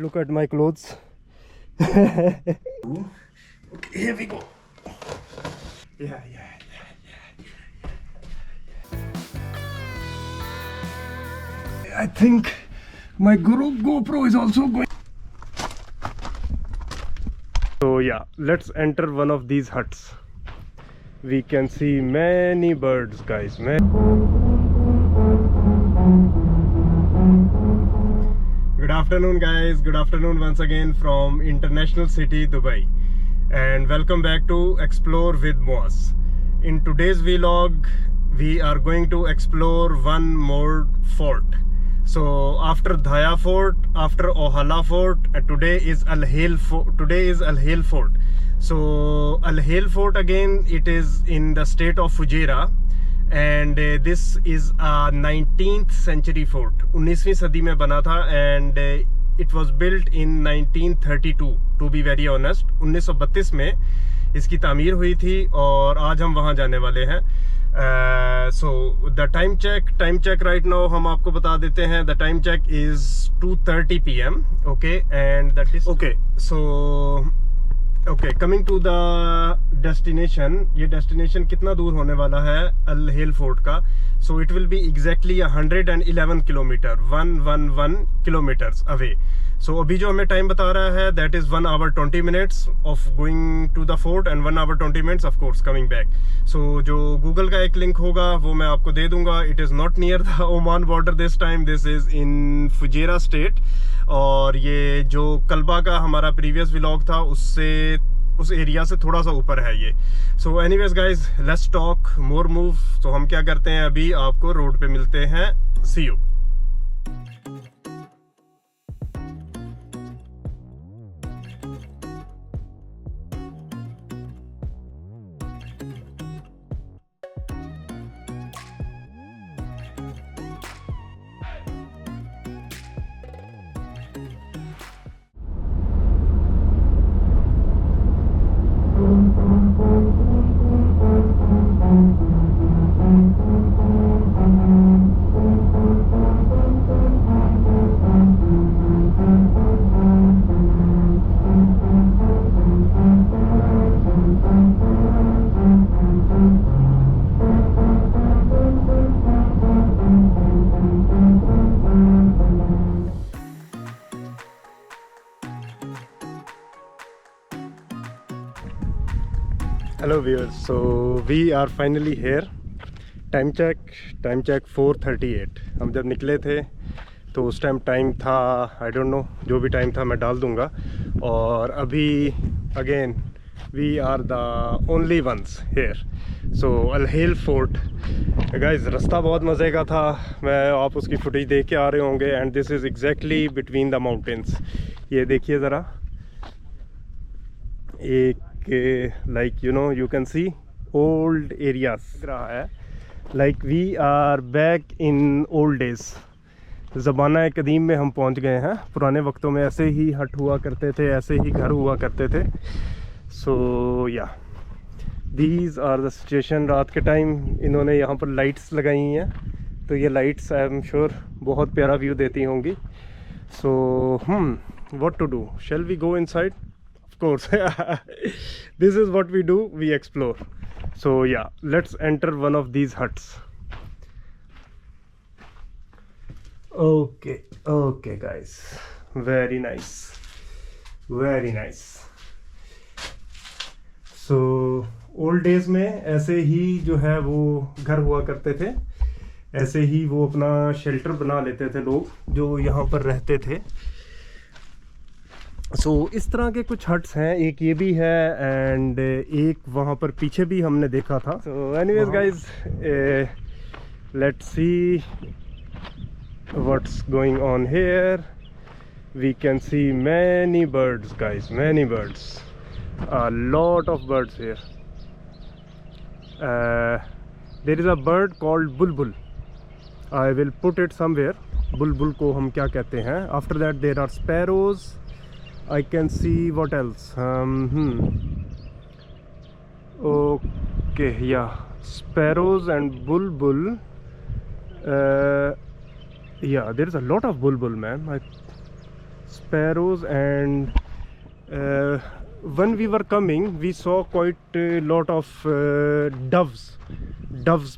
look at my clothes. Okay, here we go. Yeah. I think my GoPro is also going. So yeah, let's enter one of these huts. We can see many birds, guys. Good afternoon, guys. Good afternoon once again from International City, Dubai. And welcome back to Explore with Moaz. In today's vlog, we are going to explore one more fort. So after Dhaya Fort, after Ohala Fort, today is Al Hail Fort. So Al Hail Fort, again, it is in the state of Fujairah, and this is a 19th century fort. 19वीं सदी में बना था, and it was built in 1932 to be very honest. 1932 में इसकी तामीर हुई थी और आज हम वहाँ जाने वाले हैं. So the time check right now हम आपको बता देते हैं. The time check is 2:30 PM. Okay, and that is okay. So coming to the destination. ये destination कितना दूर होने वाला है अल हेल फोर्ट का? So it will be exactly 111 kilometer, 111 kilometers away. So अभी जो हमें टाइम बता रहा है, that is 1 hour 20 minutes of going to the fort and 1 hour 20 minutes of course coming back. So जो गूगल का एक लिंक होगा वो मैं आपको दे दूंगा. It is not near the Oman border this time. This is in Fujairah state. और ये जो कल्बा का हमारा प्रीवियस व्लॉग था उससे उस एरिया से थोड़ा सा ऊपर है ये. सो anyways guys, let's talk more move. तो हम क्या करते हैं, अभी आपको रोड पे मिलते हैं. सी you. Hello viewers, so we are finally here. Time check 4:38. हम जब निकले थे तो उस टाइम टाइम था, I don't know, जो भी टाइम था मैं डाल दूंगा. और अभी again we are the only ones here. So Al Hail Fort, guys, रास्ता बहुत मज़े का था. आप उसकी फुटेज देख के आ रहे होंगे. And this is exactly between the mountains. ये देखिए ज़रा, एक like you can see old areas रहा है. Like we are back in old days. ज़माना कदीम में हम पहुंच गए हैं. पुराने वक्तों में ऐसे ही हट हुआ करते थे, ऐसे ही घर हुआ करते थे. So yeah, these are the situation. रात के टाइम इन्होंने यहाँ पर लाइट्स लगाई हैं, तो ये लाइट्स आई एम श्योर बहुत प्यारा व्यू देती होंगी. So what to do? Shall we go inside? Course. This is what we do, we explore. So yeah, let's enter one of these huts. Okay guys, very nice. So old days में ऐसे ही जो है वो घर हुआ करते थे, ऐसे ही वो अपना शेल्टर बना लेते थे लोग जो यहाँ पर रहते थे. सो इस तरह के कुछ हट्स हैं. एक ये भी है एंड एक वहाँ पर पीछे भी हमने देखा था. So anyways guys, let's see what's going on here. We can see many birds guys, many birds, a lot of birds here. There is a bird called bulbul. I will put it somewhere. बुलबुल को हम क्या कहते हैं. After that there are sparrows. I can see what else. Okay, yeah, sparrows and bulbul. Yeah, there is a lot of bulbul, man. sparrows, and when we were coming we saw quite a lot of doves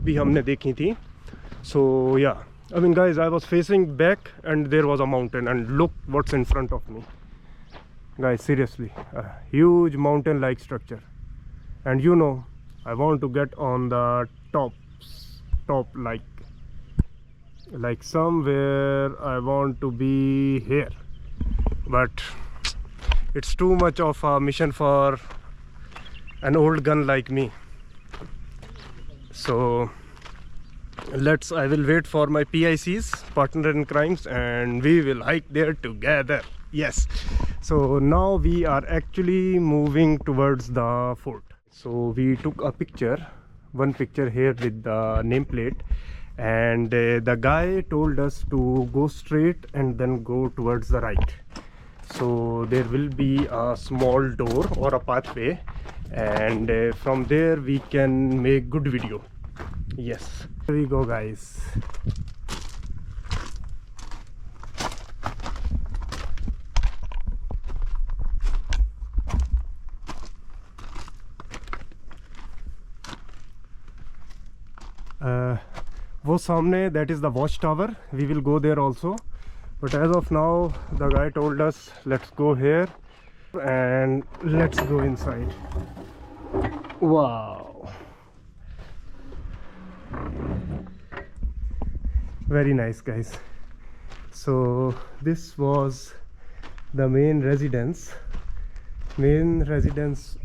भी हमने देखी थी. So yeah, I mean guys, I was facing back and there was a mountain, and look what's in front of me, guys. Seriously, a huge mountain like structure, and you know I want to get on the top like somewhere. I want to be here, but it's too much of a mission for an old gun like me. So I will wait for my PICs, partner in crimes, and we will hike there together. Yes. So now we are actually moving towards the fort. So we took one picture here with the nameplate, and the guy told us to go straight and then go towards the right. So there will be a small door or a pathway, and from there we can make good video. Yes, here we go, guys. वो सामने, that is the watchtower. We will go there also, but as of now the guy told us let's go here and let's go inside. Wow, very nice, guys. So this was the main residence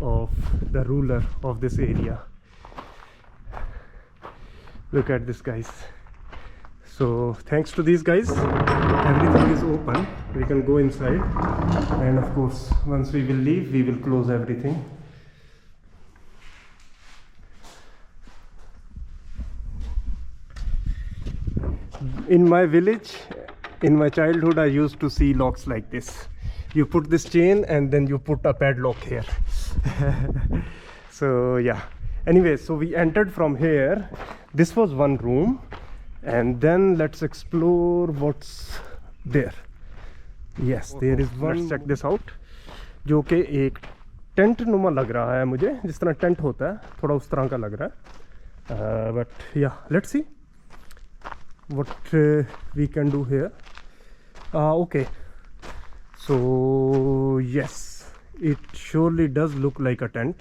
of the ruler of this area. Look at this, guys. So thanks to these guys, everything is open. We can go inside, and of course once we will leave, we will close everything. In my village, in my childhood, I used to see locks like this. You put this chain and then you put a padlock here. So yeah, anyway, so we entered from here. This was one room, and then let's explore what's there. Yes, there is one. Let's check this out. जो कि एक tent नुमा लग रहा है मुझे, जिस तरह टेंट होता है, थोड़ा उस तरह का लग रहा है. But yeah, let's see what we can do here. Okay, so yes, it surely does look like a tent,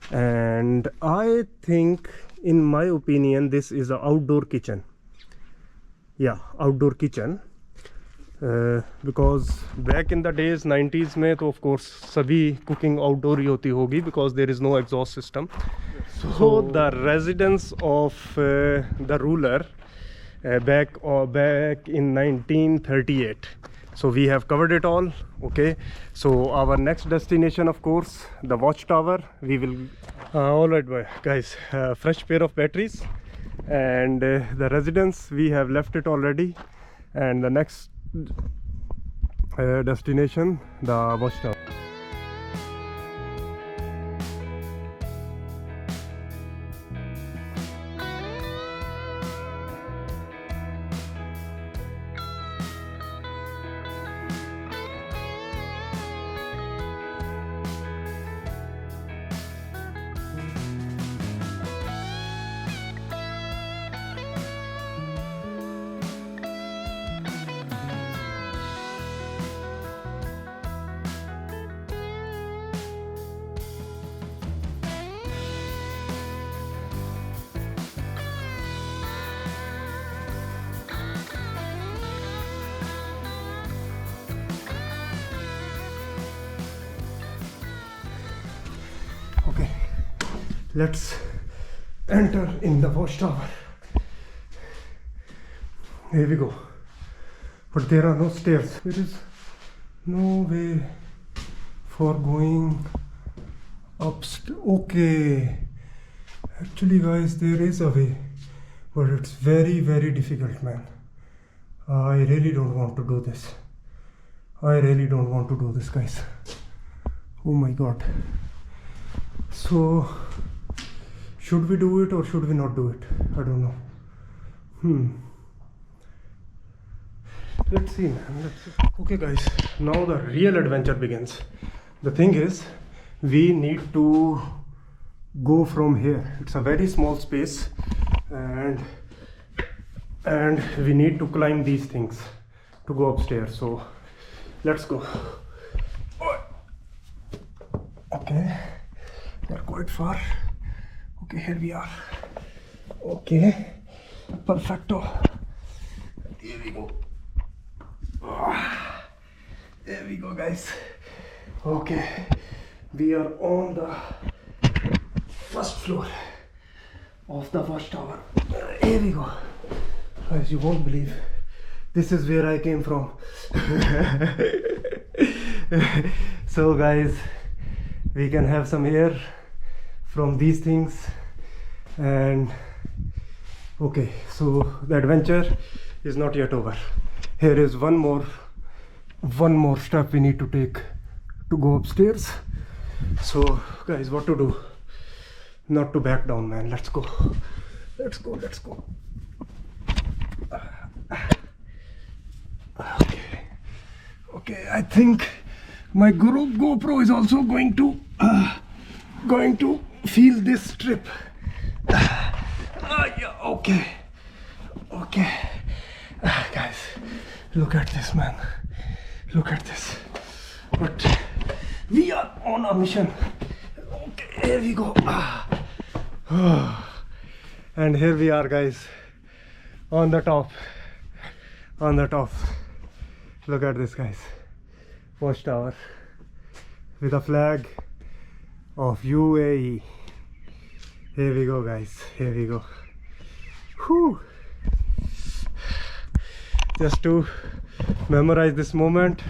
and I think, in my opinion, this is an outdoor kitchen. Yeah, outdoor kitchen. Because back in the days 90s में तो of course सभी cooking outdoor ही होती होगी, because there is no exhaust system. So the residence of the ruler back in 1938. So we have covered it all. Okay, so our next destination, of course, the watchtower. We will all right, guys, fresh pair of batteries, and the residence, we have left it already, and the next destination, the watchtower. Okay, let's enter in the watchtower. Here we go. But there are no stairs. There is no way for going upstairs. Okay, actually, guys, there is a way, but it's very, very difficult, man. I really don't want to do this. I really don't want to do this, guys. Oh my god. So should we do it or should we not do it? I don't know. Let's see, man. Let's see. Okay, guys. Now the real adventure begins. The thing is, we need to go from here. It's a very small space, and we need to climb these things to go upstairs. So let's go. Okay, they're quite far. Okay, here we are. Okay, perfecto. Here we go. There we go, guys. Okay, we are on the first floor of the watchtower. Here we go. Guys, you won't believe this is where I came from. So guys, we can have some air from these things. And okay, so the adventure is not yet over. Here is one more step we need to take to go upstairs. So guys, what to do? Not to back down, man. Let's go. Okay, I think my GoPro is also going to feel this trip. Yeah, okay. Guys, look at this, man. Look at this. But we are on a mission. Okay, here we go. And here we are, guys, on the top. Look at this, guys. Watchtower with a flag of UAE. Here we go, guys. Here we go. Whew. Just to memorize this moment,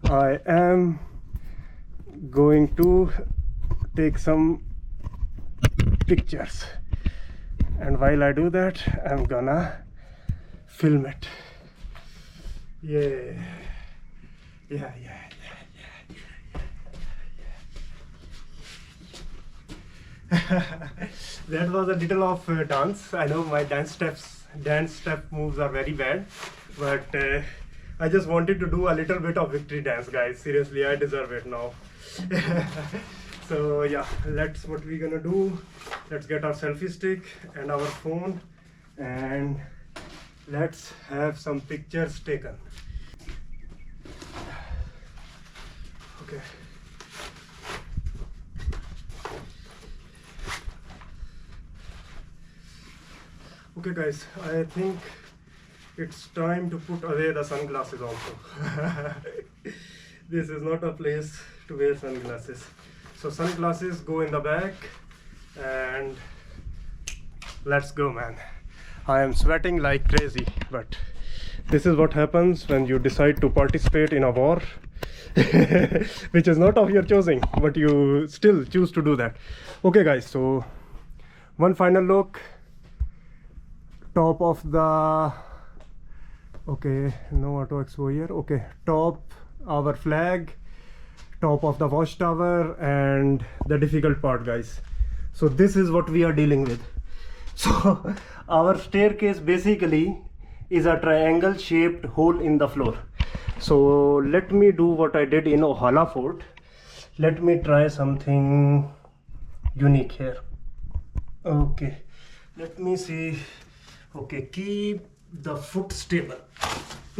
I am going to take some pictures, and while I do that, I'm gonna film it. Yeah. That was a little of dance. I know my dance step moves are very bad, but I just wanted to do a little bit of victory dance, guys. Seriously, I deserve it now. So yeah, what we're gonna do, let's get our selfie stick and our phone, and let's have some pictures taken. Okay. Okay, guys, I think it's time to put away the sunglasses also. This is not a place to wear sunglasses. So sunglasses go in the back, and let's go, man. I am sweating like crazy, but this is what happens when you decide to participate in a war, which is not of your choosing, but you still choose to do that. Okay, guys, so one final look. Top of the, okay, no auto exposure. Okay, top, our flag, top of the watchtower, and the difficult part, guys. So this is what we are dealing with. So our staircase basically is a triangle shaped hole in the floor. So let me do what I did in Ohala Fort. Let me try something unique here. Okay, let me see. Okay, keep the foot stable.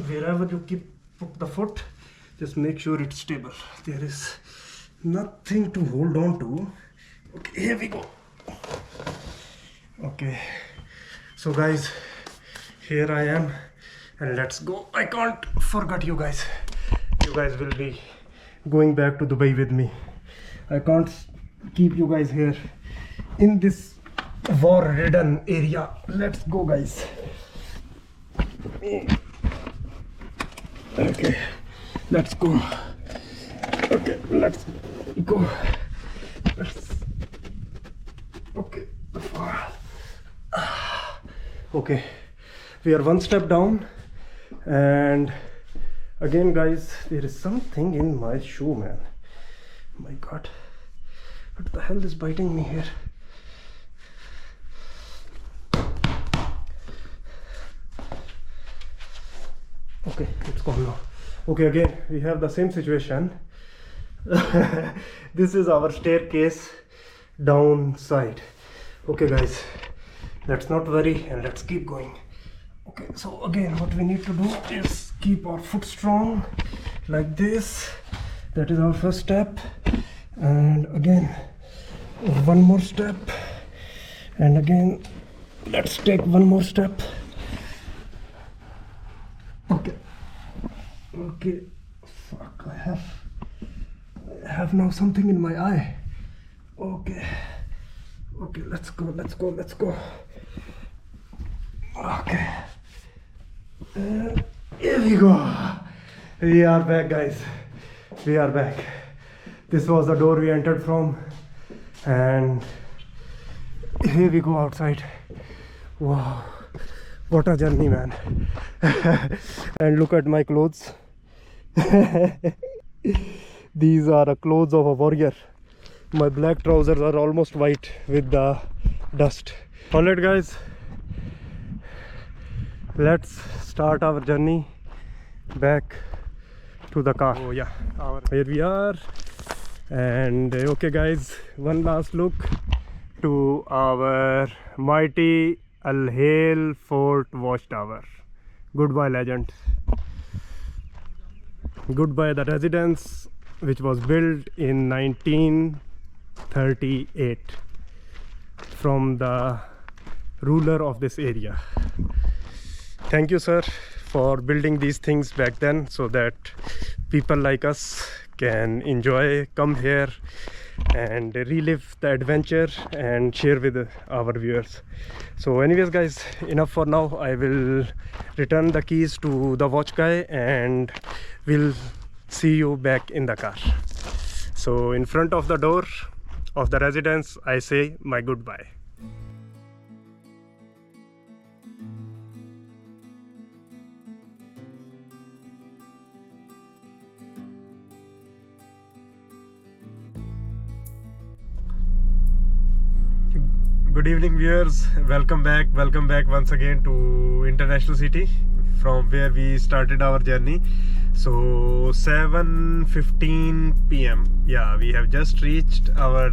Wherever you put the foot, just make sure it's stable. There is nothing to hold on to. Okay, here we go. Okay, so guys, here I am, and let's go. I can't forget you guys. You guys will be going back to Dubai with me. I can't keep you guys here in this war-ridden area. Let's go, guys. Okay, let's go. Okay, let's go. Okay, we are one step down, and again, guys, there is something in my shoe, man. My God, what the hell is biting me here? Okay, it's gone now. Okay, again we have the same situation. This is our staircase downside. Okay guys, let's not worry and let's keep going. Okay, so again what we need to do is keep our foot strong like this. That is our first step, and again one more step, and again let's take one more step. Okay, fuck, I have now something in my eye. Okay, let's go. Okay, here we go. We are back, guys. We are back. This was the door we entered from, and here we go outside. Wow, what a journey, man. And look at my clothes. These are the clothes of a warrior. My black trousers are almost white with the dust. Alright guys, let's start our journey back to the car. Oh yeah, here we are. And okay guys, one last look to our mighty Al Hail Fort Watchtower. Goodbye legend. Goodbye the residence which was built in 1938 from the ruler of this area. Thank you sir for building these things back then so that people like us can enjoy, come here and relive the adventure and share with our viewers. So anyways guys, enough for now. I will return the keys to the watch guy and we'll see you back in the car. So in front of the door of the residence I say my goodbye. Good evening viewers, welcome back once again to International City from where we started our journey. So 7:15 p.m. yeah, we have just reached our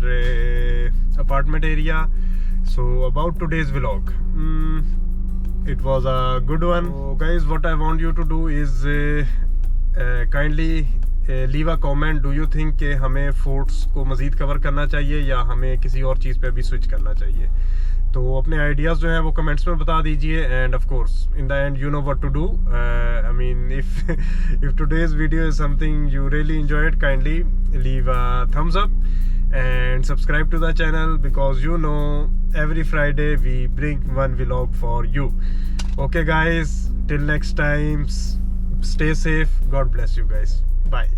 apartment area. So about today's vlog, it was a good one. So guys, what I want you to do is kindly leave a comment. Do you think कि हमें forts को मज़ीद cover करना चाहिए या हमें किसी और चीज़ पे भी स्विच करना चाहिए? तो अपने आइडियाज़ जो हैं वो कमेंट्स में बता दीजिए. And of course in the end you know what to do. I mean if today's video is something you really enjoyed, kindly leave a thumbs up and subscribe to the channel, because you know every Friday we bring one vlog for you. Okay guys, till next time, stay safe. God bless you guys. Bye.